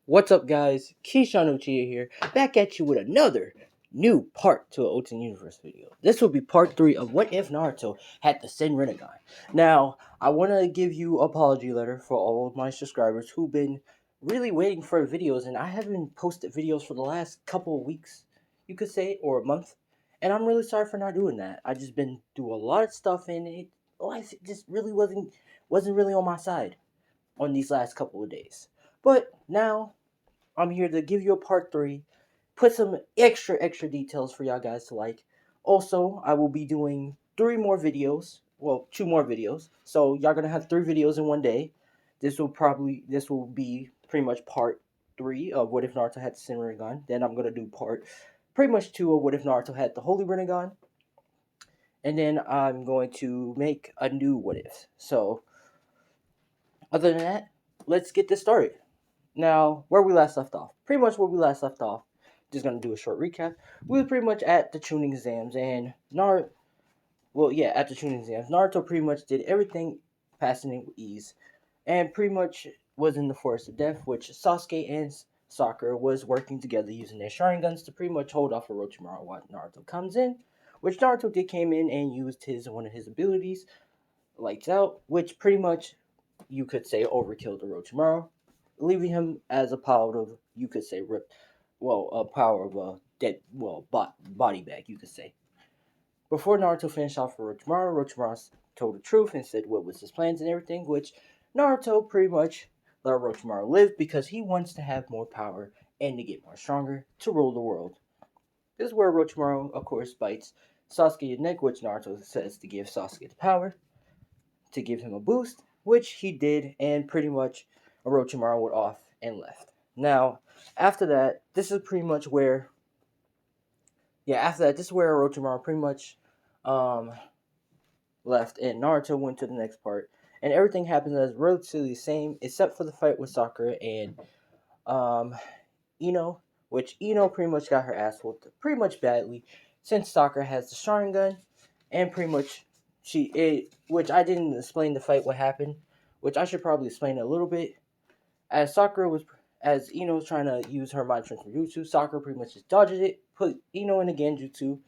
What's up, guys? Keyshawn Uchiha here, back at you with another new part to an Oten Universe video. This will be part 3 of What If Naruto had the Sen Rinnegan. Now, I want to give you an apology letter for all of my subscribers who've been really waiting for videos, and I haven't posted videos for the last couple of weeks, you could say, or a month. And I'm really sorry for not doing that. I just been doing a lot of stuff, and life just really wasn't really on my side on these last couple of days. But now I'm here to give you a part 3, put some extra details for y'all guys to like. Also, I will be doing 3 more videos, well, 2 more videos. So y'all gonna have 3 videos in one day. This will be pretty much part 3 of What If Naruto had the Sin Rinnegan. Then I'm gonna do part pretty much 2 of What If Naruto had the Holy Rinnegan. And then I'm going to make a new What If. So other than that, let's get this started. Now, where we last left off. Pretty much where we last left off. Just gonna do a short recap. We were pretty much at the tuning exams, and at the tuning exams, Naruto pretty much did everything passing it with ease, and pretty much was in the forest of death, which Sasuke and Sakura was working together using their Sharingans to pretty much hold off Orochimaru while Naruto comes in, which Naruto did came in and used one of his abilities, Lights Out, which pretty much you could say overkilled Orochimaru, leaving him as a power of, you could say, a power of a dead, body bag, you could say. Before Naruto finished off for Orochimaru told the truth and said what was his plans and everything, which Naruto pretty much let Orochimaru live because he wants to have more power and to get more stronger to rule the world. This is where Orochimaru, of course, bites Sasuke's neck, which Naruto says to give Sasuke the power, to give him a boost, which he did, and pretty much Orochimaru went off and left. Now, after that, this is pretty much where, this is where Orochimaru pretty much left, and Naruto went to the next part, and everything happens as relatively the same, except for the fight with Sakura and Ino, which Ino pretty much got her ass whooped pretty much badly, since Sakura has the Sharingan, and pretty much which I didn't explain the fight, what happened, which I should probably explain a little bit. As Ino was trying to use her mind transfer jutsu, Sakura pretty much just dodged it, put Ino in the genjutsu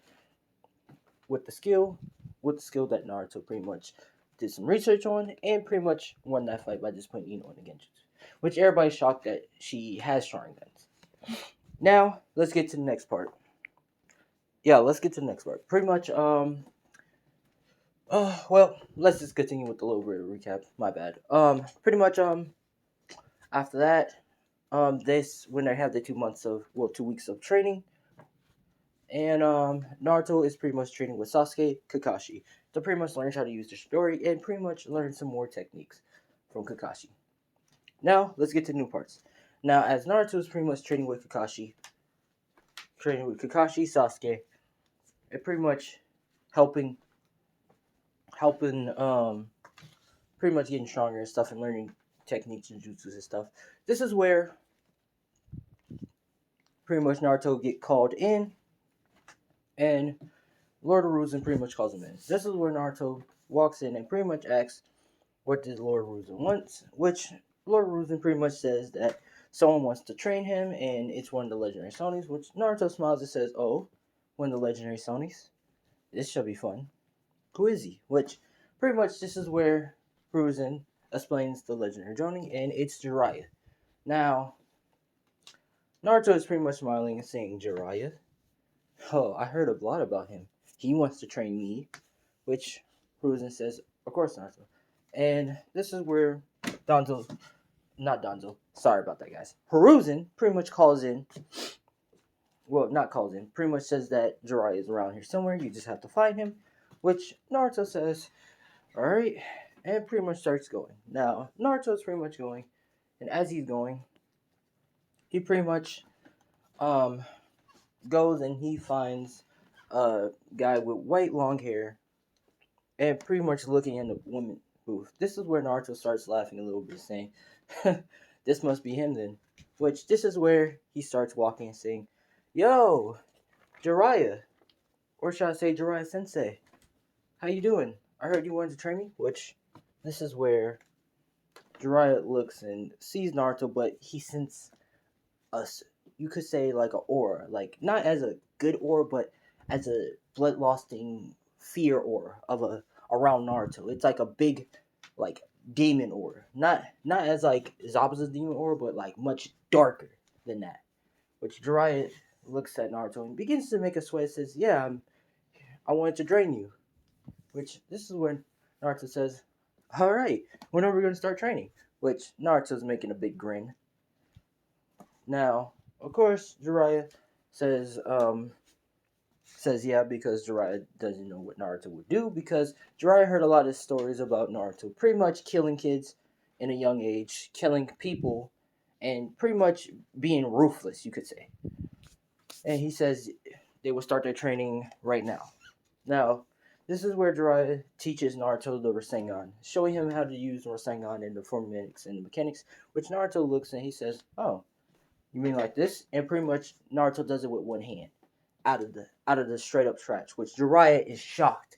with the skill that Naruto pretty much did some research on, and pretty much won that fight by just putting Ino in the genjutsu, which everybody's shocked that she has Sharingans. Now, let's get to the next part. Pretty much, let's just continue with a little bit of recap. My bad. Pretty much, after that, when they have the 2 weeks of training, and Naruto is pretty much training with Sasuke, Kakashi, to pretty much learn how to use the Chidori and pretty much learn some more techniques from Kakashi. Now, let's get to new parts. Now, as Naruto is pretty much training with Kakashi, Sasuke, and pretty much helping, pretty much getting stronger and stuff and learning techniques and jutsus and stuff. This is where pretty much Naruto get called in, and Lord Hiruzen pretty much calls him in. This is where Naruto walks in and pretty much asks, what did Lord Hiruzen want? Which Lord Hiruzen pretty much says that someone wants to train him, and it's one of the legendary Sonys, which Naruto smiles and says, oh, one of the legendary Sonys? This shall be fun. Who is he? Which, pretty much, this is where Hiruzen explains the legendary Jonin, and it's Jiraiya. Now, Naruto is pretty much smiling and saying, Jiraiya? Oh, I heard a lot about him. He wants to train me. Which Hiruzen says, of course, Naruto. And this is where sorry about that, guys. Hiruzen pretty much pretty much says that Jiraiya is around here somewhere. You just have to find him. Which Naruto says, alright, and pretty much starts going. Now, Naruto's pretty much going, and as he's going, he pretty much goes and he finds a guy with white long hair and pretty much looking in the woman booth. This is where Naruto starts laughing a little bit, saying, this must be him then. Which, this is where he starts walking and saying, yo, Jiraiya, or should I say Jiraiya Sensei, how you doing? I heard you wanted to train me. Which, this is where Jiraiya looks and sees Naruto, but he senses you could say like a aura, like not as a good aura, but as a bloodlusting fear aura of a around Naruto. It's like a big like demon aura, not as like Zabuza's demon aura, but like much darker than that. Which Jiraiya looks at Naruto and begins to make a sweat. Says, "Yeah, I wanted to drain you." Which this is when Naruto says, "All right, when are we going to start training?" Which Naruto's making a big grin. Now, of course, Jiraiya says, says yeah, because Jiraiya doesn't know what Naruto would do, because Jiraiya heard a lot of stories about Naruto pretty much killing kids in a young age, killing people, and pretty much being ruthless, you could say. And he says they will start their training right now. Now, this is where Jiraiya teaches Naruto the Rasengan, showing him how to use Rasengan and the formatics and the mechanics, which Naruto looks and he says, "Oh, you mean like this?" And pretty much Naruto does it with one hand, out of the straight up scratch, which Jiraiya is shocked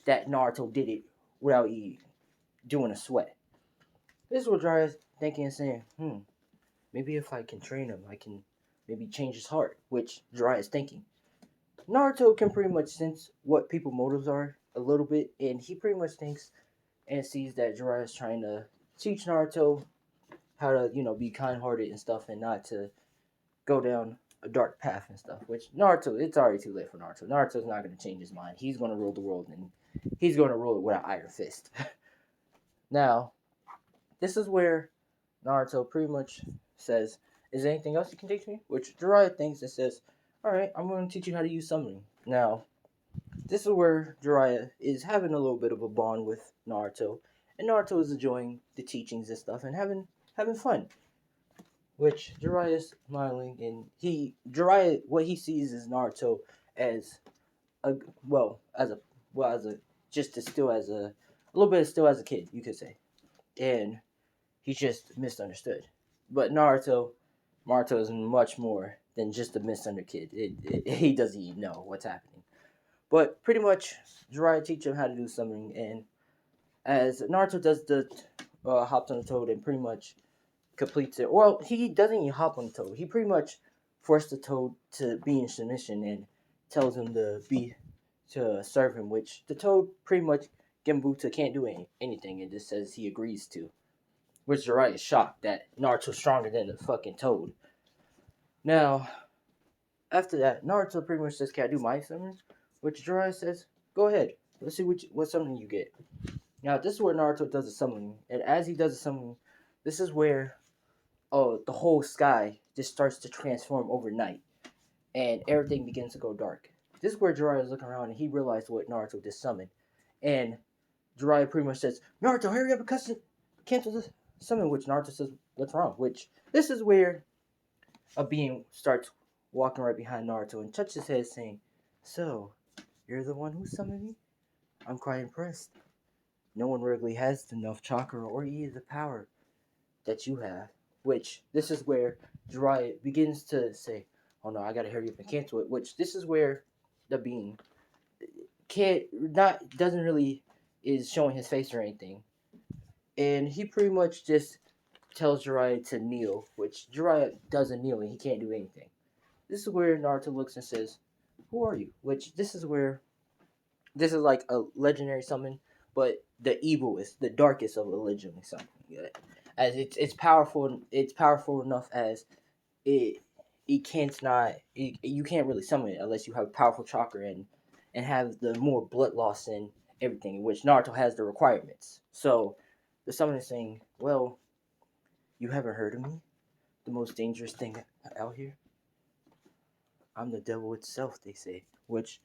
that Naruto did it without doing a sweat. This is what Jiraiya's thinking and saying, maybe if I can train him, I can maybe change his heart, which Jiraiya is thinking. Naruto can pretty much sense what people's motives are a little bit, and he pretty much thinks and sees that Jiraiya is trying to teach Naruto how to, be kind-hearted and stuff, and not to go down a dark path and stuff. Which Naruto, it's already too late for Naruto. Naruto's not going to change his mind. He's going to rule the world, and he's going to rule it with an iron fist. Now, this is where Naruto pretty much says, "Is there anything else you can teach me?" Which Jiraiya thinks and says, "Alright, I'm going to teach you how to use summoning." Now, this is where Jiraiya is having a little bit of a bond with Naruto, and Naruto is enjoying the teachings and stuff and having fun. Which Jiraiya is smiling, and Jiraiya, what he sees is Naruto as a as a just as still as a little bit still as a kid, you could say, and he's just misunderstood. But Naruto is much more than just a misunderstood kid. He doesn't even know what's happening. But pretty much, Jiraiya teaches him how to do something, and as Naruto does the hops on the toad and pretty much completes it. Well, he doesn't even hop on the toad. He pretty much forced the toad to be in submission and tells him to serve him, which the toad pretty much Genbutsu can't do anything and just says he agrees to. Which Jiraiya is shocked that Naruto's stronger than the fucking toad. Now, after that, Naruto pretty much says, "Can I do my summon?" Which Jiraiya says, "Go ahead. Let's see what summon you get." Now, this is where Naruto does the summoning, and as he does the summoning, this is where the whole sky just starts to transform overnight, and everything begins to go dark. This is where Jiraiya is looking around, and he realized what Naruto just summoned, and Jiraiya pretty much says, "Naruto, hurry up and cancel this summon," which Naruto says, "What's wrong?" Which this is where a being starts walking right behind Naruto and touches his head, saying, "So, you're the one who summoned me? I'm quite impressed. No one really has enough chakra or either the power that you have." Which this is where Jiraiya begins to say, "Oh no, I gotta hurry up and cancel it." Which this is where the being doesn't really is showing his face or anything, and he pretty much just tells Jiraiya to kneel, which Jiraiya doesn't kneel and he can't do anything. This is where Naruto looks and says, "Who are you?" Which this is this is like a legendary summon, but the evilest, the darkest of a legendary summon. As it's powerful enough as you can't really summon it unless you have powerful chakra and have the more blood loss and everything, which Naruto has the requirements. So the summon is saying, "Well, you haven't heard of me? The most dangerous thing out here? I'm the devil itself," they say. Which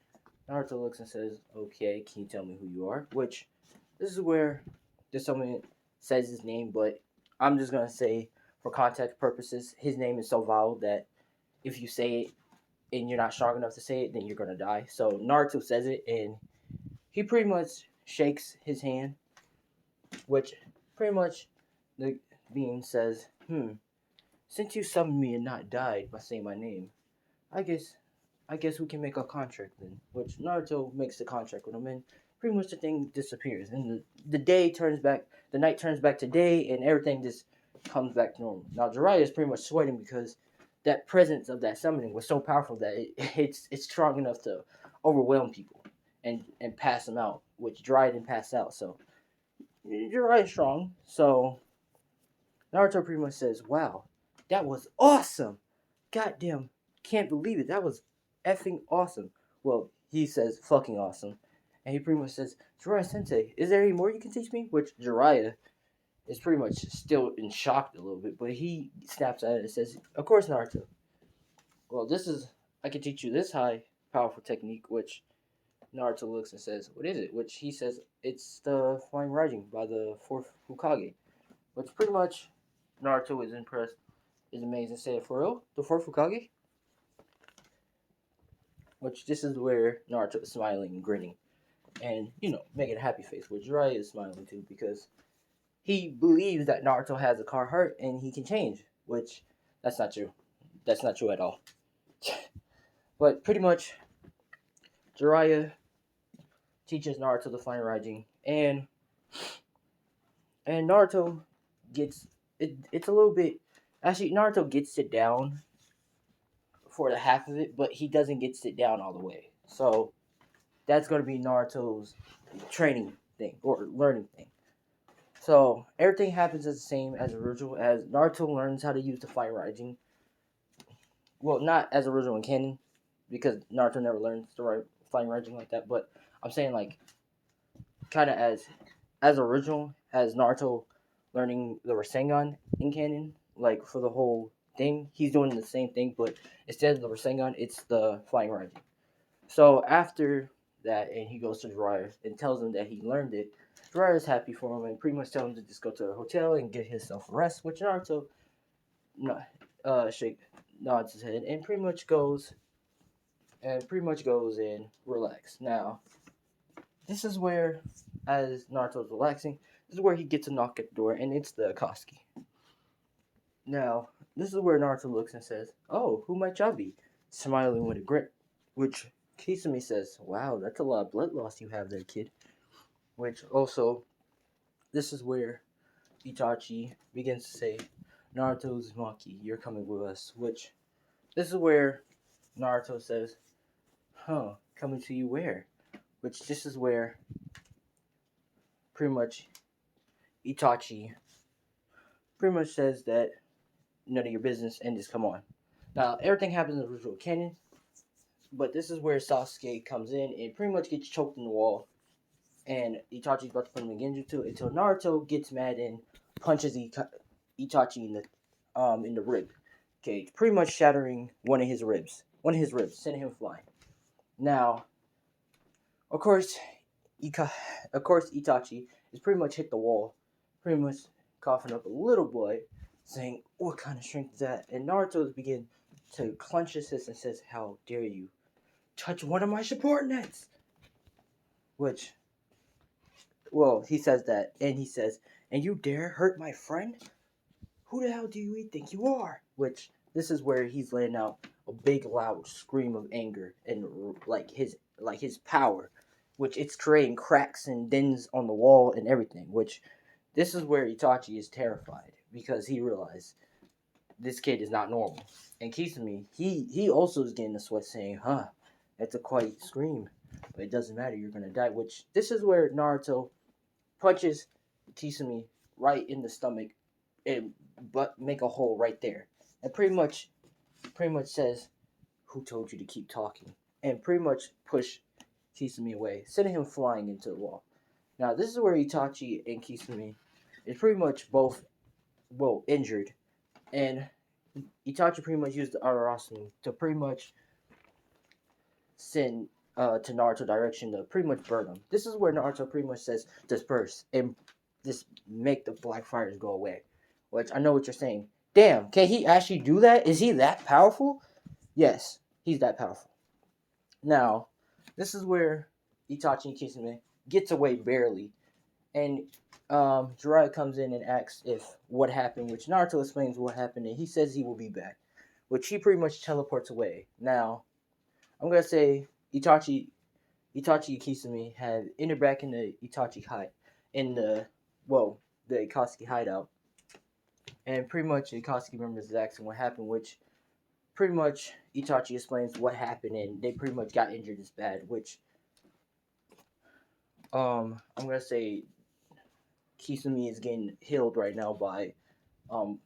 Naruto looks and says, "Okay, can you tell me who you are?" Which this is where the summon says his name, but I'm just gonna say, for context purposes, his name is so vile that if you say it and you're not strong enough to say it, then you're gonna die. So Naruto says it, and he pretty much shakes his hand, which pretty much the being says, "Since you summoned me and not died by saying my name, I guess we can make a contract then." Which Naruto makes the contract with him, and pretty much the thing disappears, and the night turns back to day, and everything just comes back to normal. Now Jiraiya is pretty much sweating because that presence of that summoning was so powerful that it's strong enough to overwhelm people and pass them out, which Jiraiya didn't pass out. So Jiraiya is strong. So Naruto pretty much says, "Wow, that was awesome! Goddamn, can't believe it. That was effing awesome." Well, he says fucking awesome, and he pretty much says, "Jiraiya Sensei, is there any more you can teach me?" Which Jiraiya is pretty much still in shock a little bit, but he snaps at it and says, "Of course, Naruto. Well, I can teach you this high powerful technique." Which Naruto looks and says, "What is it?" Which he says, "It's the Flying Raijin by the fourth Hokage." Which pretty much Naruto is impressed, is amazed and said, "For real? The fourth Hokage?" Which this is where Naruto is smiling and grinning, and making a happy face. Which Jiraiya is smiling too because he believes that Naruto has a car heart and he can change. Which that's not true. That's not true at all. But pretty much, Jiraiya teaches Naruto the Flying Raijin, and Naruto gets it. It's a little bit. Actually, Naruto gets it down for the half of it, but he doesn't get sit down all the way. So that's going to be Naruto's training thing or learning thing. So everything happens as the same as original. As Naruto learns how to use the Flying Raijin. Well, not as original in canon, because Naruto never learns the Flying Raijin like that. But I'm saying like kind of as original as Naruto learning the Rasengan in canon, like for the whole thing, he's doing the same thing, but instead of the Rasengan, it's the Flying Raijin. So after that, and he goes to Jiraiya and tells him that he learned it. Jiraiya is happy for him and pretty much tells him to just go to a hotel and get himself a rest, which Naruto nods his head and pretty much goes and relax. Now, this is where, as Naruto's relaxing, this is where he gets a knock at the door, and it's the Akatsuki. Now, this is where Naruto looks and says, "Oh, who might y'all be?" Smiling with a grin, which Kisame says, "Wow, that's a lot of blood loss you have there, kid." Which also, this is where Itachi begins to say, "Naruto's monkey, you're coming with us." Which, this is where Naruto says, "Huh, coming to you where?" Which this is where pretty much Itachi pretty much says that none of your business and just come on. Now, everything happens in the original canon, but this is where Sasuke comes in and pretty much gets choked in the wall, and Itachi's about to put him in Genjutsu until Naruto gets mad and punches Itachi in the rib cage, pretty much shattering one of his ribs, sending him flying. Now, of course, Itachi is pretty much hit the wall, pretty much coughing up a little blood, saying, "What kind of strength is that?" And Naruto begins to clench his fist and says, "How dare you touch one of my subordinates?" Which, well, he says that, and he says, "And you dare hurt my friend? Who the hell do you think you are?" Which, this is where he's letting out a big loud scream of anger and like his power, which it's creating cracks and dents on the wall and everything. Which, this is where Itachi is terrified because he realized this kid is not normal. And Kisame, he also is getting the sweat, saying, "Huh, that's a quite scream, but it doesn't matter. You're gonna die." Which, this is where Naruto punches Kisame right in the stomach and but make a hole right there, and pretty much says, "Who told you to keep talking?" And pretty much push Kisame away, sending him flying into the wall. Now, this is where Itachi and Kisame is pretty much both injured, and Itachi pretty much used the Ararasumi to pretty much send to Naruto direction to pretty much burn him. This is where Naruto pretty much says, "Disperse and just make the black fires go away." Which, I know what you're saying. Damn, can he actually do that? Is he that powerful? Yes, he's that powerful. Now, this is where Itachi and Kisame gets away barely, and Jiraiya comes in and asks if what happened, which Naruto explains what happened, and he says he will be back, which he pretty much teleports away. Now, I'm gonna say Itachi and Kisame have entered back in the Akatsuki hideout, and pretty much Akatsuki remembers asking what happened, which pretty much Itachi explains what happened, and they pretty much got injured as bad, which I'm gonna say Kisumi is getting healed right now by um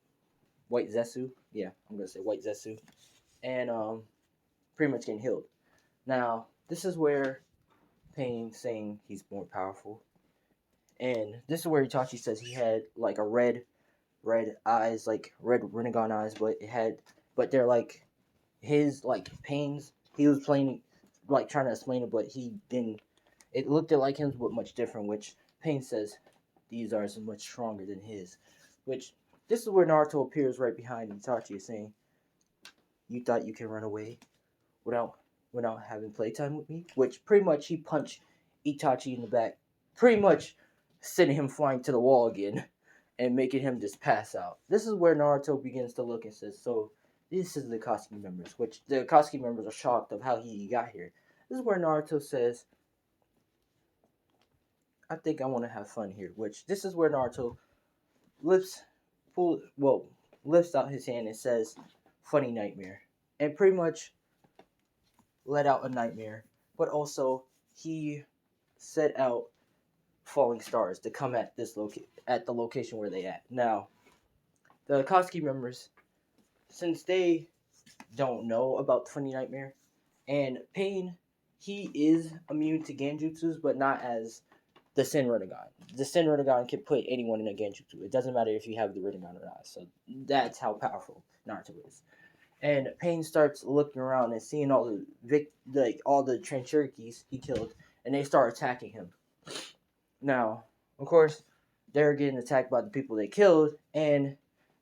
White Zetsu. Yeah, I'm gonna say White Zetsu, and pretty much getting healed. Now this is where Pain saying he's more powerful, and this is where Itachi says he had like a red eyes, like red Rinnegan eyes, but they're like his like Pain's. He was playing like trying to explain it, but he didn't. It looked like him, but much different. Which Pain says these are so much stronger than his. Which this is where Naruto appears right behind Itachi, saying, "You thought you can run away without having playtime with me?" Which pretty much he punched Itachi in the back, pretty much sending him flying to the wall again, and making him just pass out. This is where Naruto begins to look and says, "So this is the Akatsuki members," which the Akatsuki members are shocked of how he got here. This is where Naruto says, "I think I want to have fun here," which this is where Naruto lifts lifts out his hand and says, "Funny nightmare," and pretty much let out a nightmare, but also he set out falling stars to come at at the location where they at. Now, the Akatsuki members, since they don't know about the funny nightmare, and Pain, he is immune to Genjutsus, but not as the Sen Rinnegan. The Sen Rinnegan can put anyone in a Genjutsu. It doesn't matter if you have the Rinnegan or not. So that's how powerful Naruto is. And Pain starts looking around and seeing all all the Trenchurikis he killed, and they start attacking him. Now, of course, they're getting attacked by the people they killed, and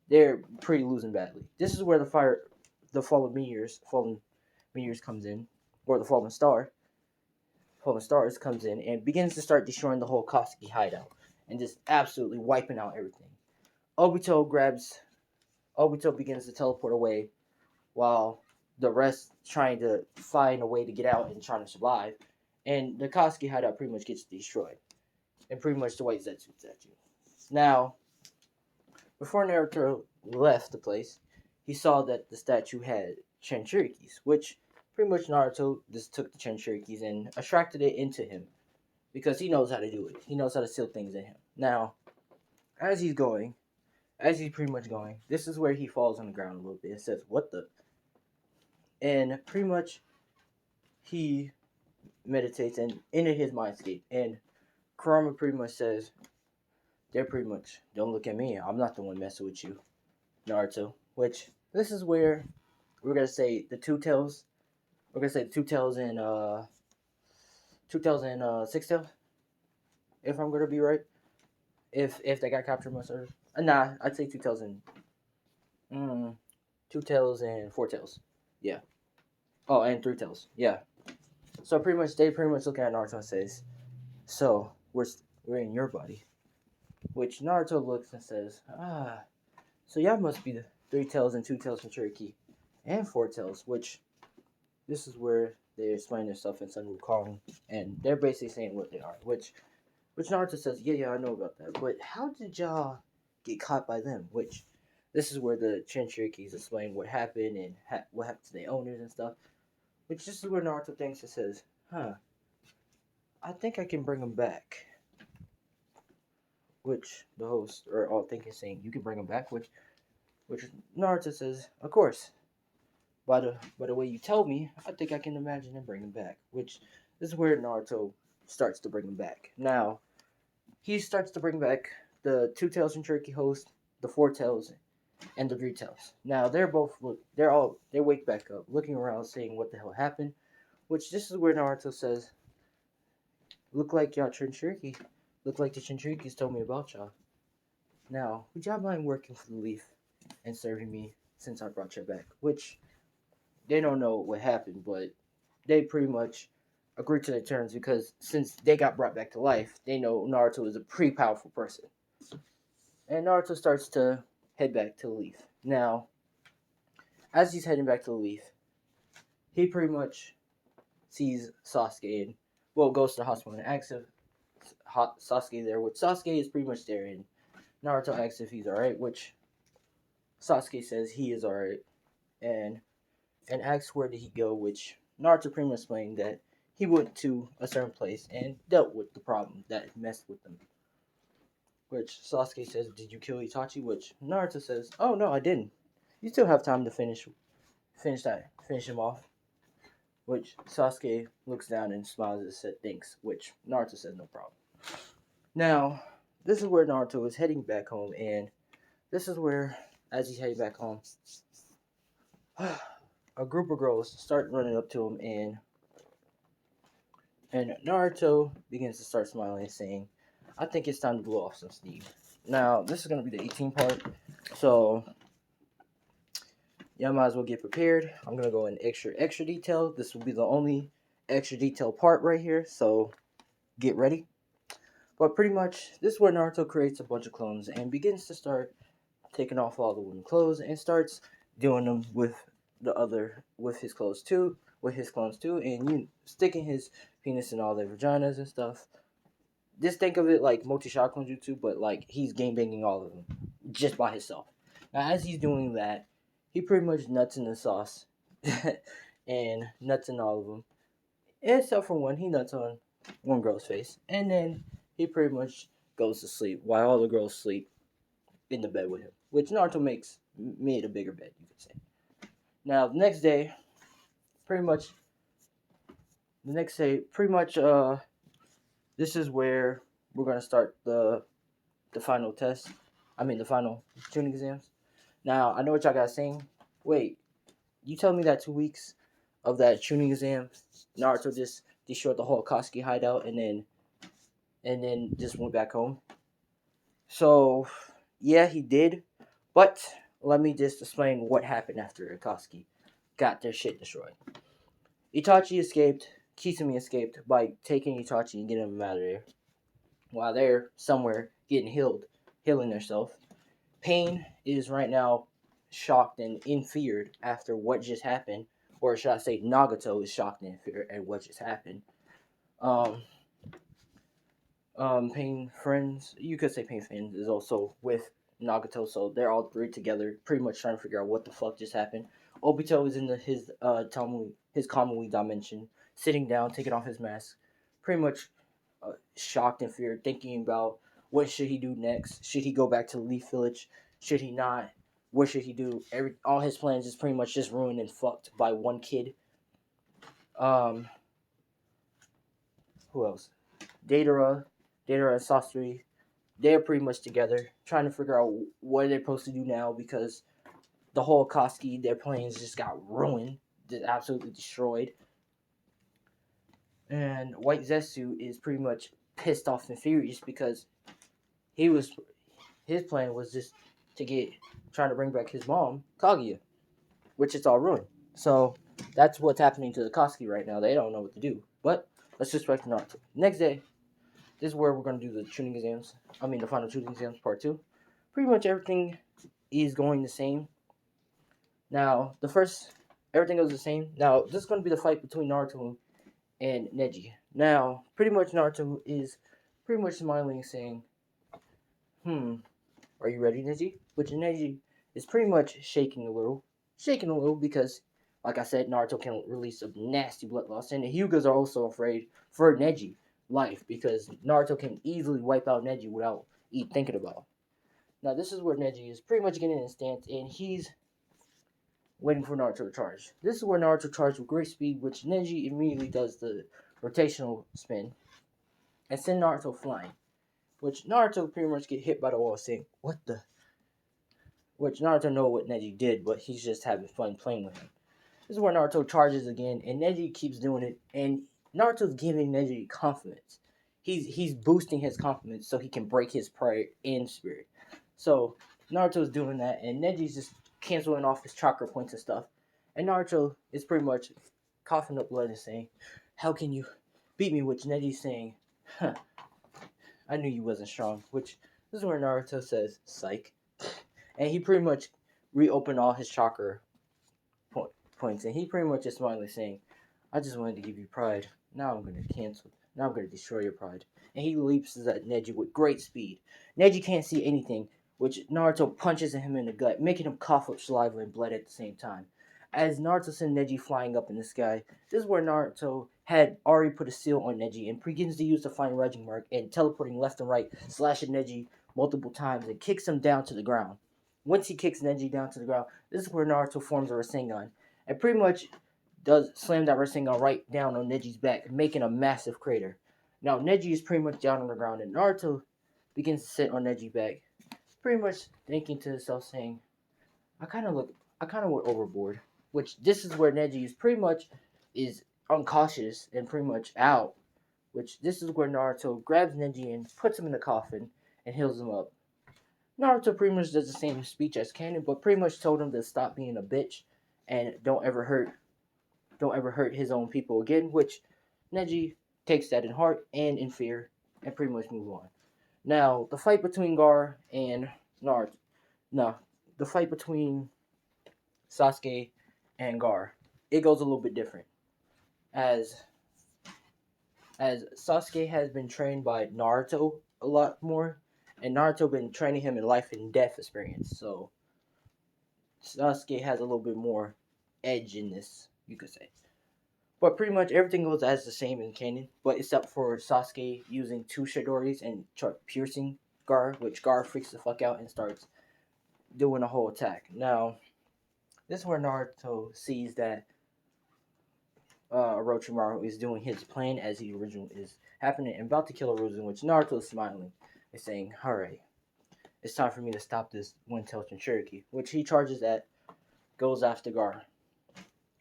they're pretty losing badly. This is where the fallen meteors comes in, or the fallen stars comes in and begins to start destroying the whole Akatsuki hideout and just absolutely wiping out everything. Obito begins to teleport away while the rest trying to find a way to get out and trying to survive. And the Akatsuki hideout pretty much gets destroyed. And pretty much the White Zetsu statue. Now, before Naruto left the place, he saw that the statue had Jinchurikis, which pretty much Naruto just took the Jinchurikis and attracted it into him because he knows how to do it. He knows how to seal things in him. Now, as he's pretty much going, this is where he falls on the ground a little bit and says, "What the?" And pretty much he meditates and into his mindscape. And Kurama pretty much says, "They're pretty much, don't look at me. I'm not the one messing with you, Naruto." Which this is where we're gonna say the two tails. We're gonna say the two tails and six tails. If I'm gonna be right, if they got captured most of nah, I'd say two tails and four tails. Yeah. Oh, and three tails. Yeah. So they pretty much look at Naruto and says, "So we're in your body." Which Naruto looks and says, so y'all must be the three tails and two tails from Cherokee and four tails, which this is where they explain themselves in Sun Wukong, and they're basically saying what they are, which Naruto says, yeah, I know about that, but how did y'all get caught by them? Which this is where the Cherokees explain what happened and what happened to the owners and stuff, which this is where Naruto thinks and says, I think I can bring them back. Which the host or all thinking saying you can bring them back, which Naruto says, of course. By the way you tell me, I think I can imagine and bring them back. Which this is where Naruto starts to bring them back. Now he starts to bring back the two tails from Cherokee host, the four tails, and the three tails. Now they wake back up, looking around, saying what the hell happened. Which this is where Naruto says, look like y'all Cherokee. Look like the Chinchurikis told me about y'all. Now, would y'all mind working for the Leaf and serving me since I brought you back? Which, they don't know what happened, but they pretty much agreed to their terms because since they got brought back to life, they know Naruto is a pretty powerful person. And Naruto starts to head back to the Leaf. Now, as he's heading back to the Leaf, he pretty much sees Sasuke and, goes to the hospital and asks if Sasuke there, which Sasuke is pretty much there, and Naruto asks if he's alright, which Sasuke says he is alright, and and asks where did he go, which Naruto pretty much explained that he went to a certain place and dealt with the problem that messed with them. Which Sasuke says, "Did you kill Itachi?" Which Naruto says, "Oh no, I didn't. You still have time to finish him off." Which Sasuke looks down and smiles and said, "Thanks." Which Naruto says, "No problem." Now, this is where Naruto is heading back home, and this is where, as he's heading back home, a group of girls start running up to him, and Naruto begins to start smiling and saying, "I think it's time to blow off some steam." Now, this is going to be the 18 part, so y'all might as well get prepared. I'm going to go in extra detail. This will be the only extra detail part right here, so get ready. But pretty much, this is where Naruto creates a bunch of clones and begins to start taking off all the wooden clothes and starts doing them with his clothes too, and sticking his penis in all their vaginas and stuff. Just think of it like multi-shot jutsu, but like he's game banging all of them just by himself. Now, as he's doing that, he pretty much nuts in the sauce and nuts in all of them, except for one. He nuts on one girl's face, and then he pretty much goes to sleep while all the girls sleep in the bed with him, which Naruto made a bigger bed, you could say. Now, the next day, pretty much, this is where we're gonna start the final test. The final tuning exams. Now, I know what y'all guys saying. Wait, you tell me that 2 weeks of that tuning exam, Naruto just destroyed the whole Akatsuki hideout and then just went back home? So, yeah, he did. But let me just explain what happened after Akatsuki got their shit destroyed. Itachi escaped. Kisame escaped by taking Itachi and getting him out of there. While they're somewhere getting healing themselves. Pain is right now shocked and in fear after what just happened. Or should I say Nagato is shocked and in fear at what just happened. Pain Friends, you could say Pain Friends is also with Nagato, so they're all three together, pretty much trying to figure out what the fuck just happened. Obito is in his Kamui dimension, sitting down, taking off his mask, pretty much shocked and feared, thinking about what should he do next. Should he go back to Leaf Village? Should he not? What should he do? All his plans is pretty much just ruined and fucked by one kid. Who else? Deidara and Sasori, they're pretty much together, trying to figure out what they're supposed to do now because the whole Akatsuki, their plans just got ruined, just absolutely destroyed. And White Zetsu is pretty much pissed off and furious because his plan was just trying to bring back his mom, Kaguya, which is all ruined. So that's what's happening to the Akatsuki right now. They don't know what to do. But let's just back to Naruto. Next day, this is where we're going to do the tuning exams. The final tuning exams, part 2. Pretty much everything is going the same. Now, everything goes the same. Now, this is going to be the fight between Naruto and Neji. Now, pretty much Naruto is pretty much smiling, saying, are you ready, Neji? Which Neji is pretty much shaking a little because, like I said, Naruto can release a nasty blood loss, and the Hyugas are also afraid for Neji life because Naruto can easily wipe out Neji without even thinking about it. Now, this is where Neji is pretty much getting in his stance, and he's waiting for Naruto to charge. This is where Naruto charges with great speed, which Neji immediately does the rotational spin and send Naruto flying. Which Naruto pretty much get hit by the wall, saying, "What the?" Which Naruto know what Neji did, but he's just having fun playing with him. This is where Naruto charges again, and Neji keeps doing it, and Naruto's giving Neji confidence. He's boosting his confidence so he can break his pride in spirit. So Naruto's doing that, and Neji's just canceling off his chakra points and stuff. And Naruto is pretty much coughing up blood and saying, "How can you beat me?" Which Neji's saying, "Huh, I knew you wasn't strong." Which this is where Naruto says, "Psych." And he pretty much reopened all his chakra points, and he pretty much is smiling, saying, "I just wanted to give you pride. Now I'm going to cancel. Now I'm going to destroy your pride." And he leaps at Neji with great speed. Neji can't see anything, which Naruto punches him in the gut, making him cough up saliva and blood at the same time. As Naruto sends Neji flying up in the sky, this is where Naruto had already put a seal on Neji and begins to use the flying raijin mark and teleporting left and right, slashing Neji multiple times and kicks him down to the ground. Once he kicks Neji down to the ground, this is where Naruto forms a Rasengan and pretty much does slam that Rasengan right down on Neji's back, making a massive crater. Now Neji is pretty much down on the ground and Naruto begins to sit on Neji's back, pretty much thinking to himself saying, I kind of went overboard. Which this is where Neji is pretty much is uncautious and pretty much out. Which this is where Naruto grabs Neji and puts him in the coffin and heals him up. Naruto pretty much does the same speech as Kanon, but pretty much told him to stop being a bitch and don't ever hurt his own people again. Which Neji takes that in heart and in fear and pretty much move on. Now the fight between Gar and Naruto. No, the fight between Sasuke and Gar, it goes a little bit different. As Sasuke has been trained by Naruto a lot more, and Naruto been training him in life and death experience, so Sasuke has a little bit more edge in this, you could say. But pretty much everything goes as the same in canon, but except for Sasuke using two Shidoris and piercing Gar, which Gar freaks the fuck out and starts doing a whole attack. Now, this is where Naruto sees that Orochimaru is doing his plan as he originally is happening and about to kill Hiruzen, which Naruto is smiling and saying, alright, it's time for me to stop this one-tailed Jinchuriki, which he charges at, goes after Gar.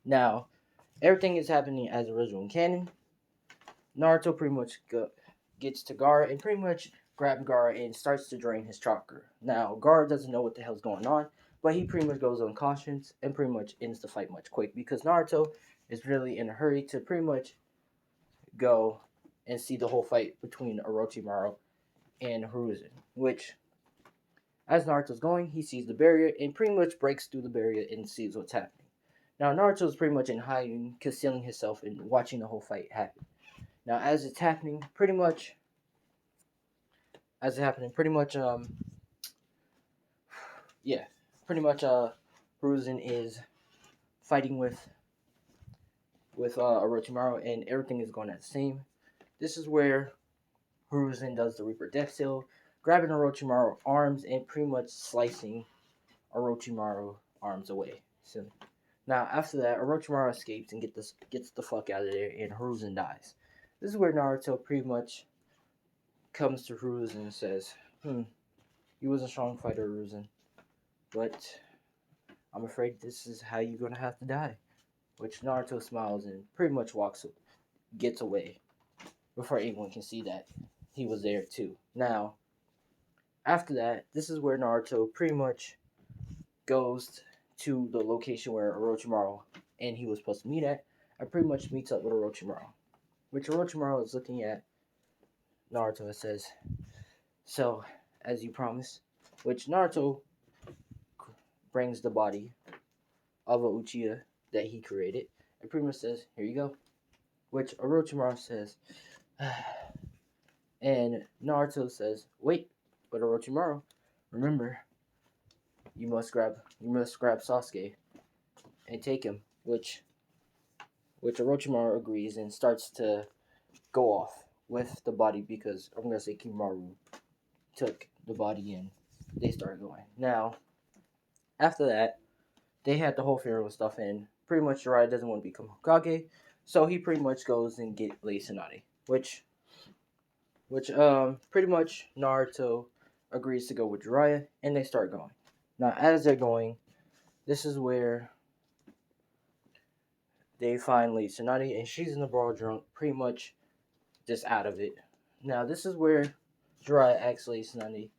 Now, everything is happening as original canon. Naruto pretty much gets to Gar and pretty much grabs Gar and starts to drain his chakra. Now, Gar doesn't know what the hell's going on, but he pretty much goes unconscious and pretty much ends the fight much quick because Naruto is really in a hurry to pretty much go and see the whole fight between Orochimaru and Hiruzen, which, as Naruto's going, he sees the barrier and pretty much breaks through the barrier and sees what's happening. Now, Naruto's pretty much in hiding, concealing himself and watching the whole fight happen. Now, as it's happening, pretty much, Hiruzen is fighting with Orochimaru, and everything is going at the same. This is where Hiruzen does the Reaper Death Seal, grabbing Orochimaru arms and pretty much slicing Orochimaru arms away. So now after that, Orochimaru escapes and gets the fuck out of there, and Hiruzen dies. This is where Naruto pretty much comes to Hiruzen and says, you was a strong fighter, Hiruzen, but I'm afraid this is how you're gonna have to die. Which Naruto smiles and pretty much gets away before anyone can see that he was there too. Now, after that, this is where Naruto pretty much goes to the location where Orochimaru and he was supposed to meet at, and pretty much meets up with Orochimaru. Which Orochimaru is looking at Naruto and says, so, as you promised, which Naruto brings the body of a Uchiha that he created, and pretty much says, here you go. Which Orochimaru says, and Naruto says, wait, but Orochimaru, remember, you must grab Sasuke and take him, which Orochimaru agrees and starts to go off with the body because I'm gonna say Kimaru took the body and they started going. Now, after that, they had the whole funeral stuff and pretty much Jiraiya doesn't want to become Hokage, so he pretty much goes and get Lady Tsunade, which pretty much Naruto agrees to go with Jiraiya and they start going. Now, as they're going, this is where they find Lady Tsunade and she's in the brawl drunk, pretty much just out of it. Now, this is where Jiraiya asks Lady Tsunade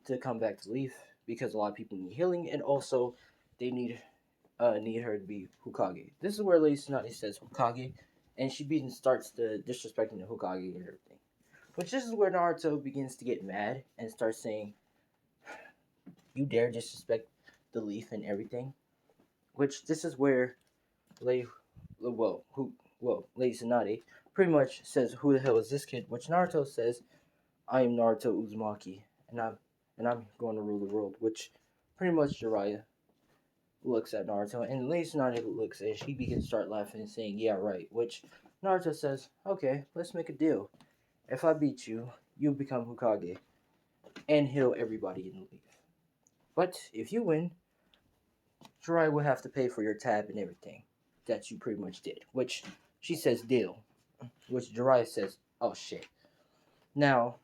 to come back to Leaf because a lot of people need healing and also they need her to be Hokage. This is where Lady Tsunade says Hokage, and she starts to disrespecting the Hokage and everything. Which this is where Naruto begins to get mad and starts saying, you dare disrespect the Leaf and everything? Which this is where Lady Tsunade pretty much says, who the hell is this kid? Which Naruto says, I am Naruto Uzumaki, and I'm going to rule the world. Which pretty much Jiraiya looks at Naruto, and Lady Tsunade looks at it. She begins to start laughing and saying, "Yeah, right." Which Naruto says, "Okay, let's make a deal. If I beat you, you become Hokage and heal everybody in the leaf. But if you win, Jiraiya will have to pay for your tab and everything that you pretty much did." Which she says, "Deal." Which Jiraiya says, "Oh shit." Now,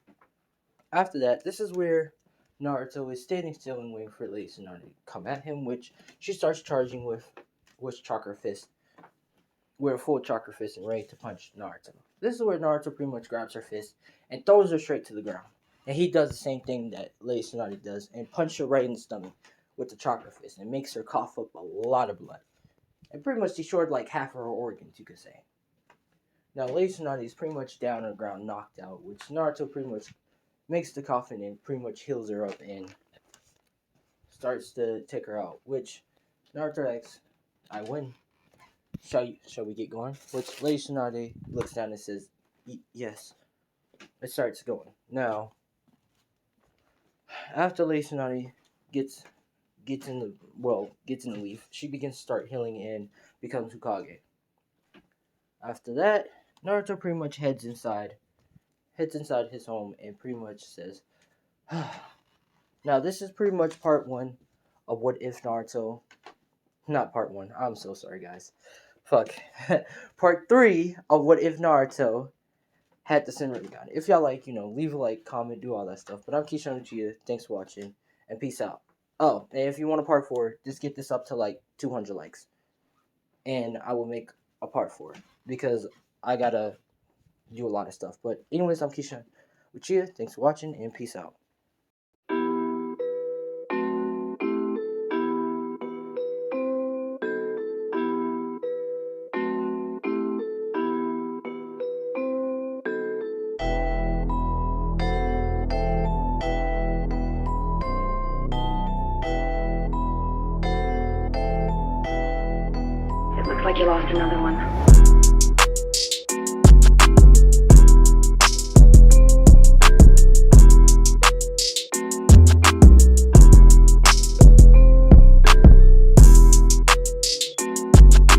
after that, this is where Naruto is standing still and waiting for Lady Tsunade to come at him, which she starts charging with chakra fist, with a full chakra fist and ready to punch Naruto. This is where Naruto pretty much grabs her fist and throws her straight to the ground. And he does the same thing that Lady Tsunade does and punches her right in the stomach with the chakra fist and makes her cough up a lot of blood. And pretty much destroyed like half of her organs, you could say. Now, Lady Tsunade is pretty much down on the ground, knocked out, which Naruto pretty much makes the coffin and pretty much heals her up and starts to take her out. Which Naruto asks, "I win. Shall we get going?" Which Lady Tsunade looks down and says, "Yes." It starts going. Now, after Lady Tsunade gets in the leaf, she begins to start healing and becomes Hokage. After that, Naruto pretty much heads inside his home and pretty much says, now this is pretty much part 1 of What If Naruto. Not part 1. I'm so sorry, guys. Fuck. Part 3 of What If Naruto had the Rinnegan. If y'all like, leave a like, comment, do all that stuff. But I'm Keyshawn Uchiha. Thanks for watching, and peace out. Oh, and if you want a part 4, just get this up to like 200 likes, and I will make a part 4 because I gotta do a lot of stuff. But anyways, I'm Keyshawn Uchiha. Thanks for watching, and peace out. It looks like you lost another one.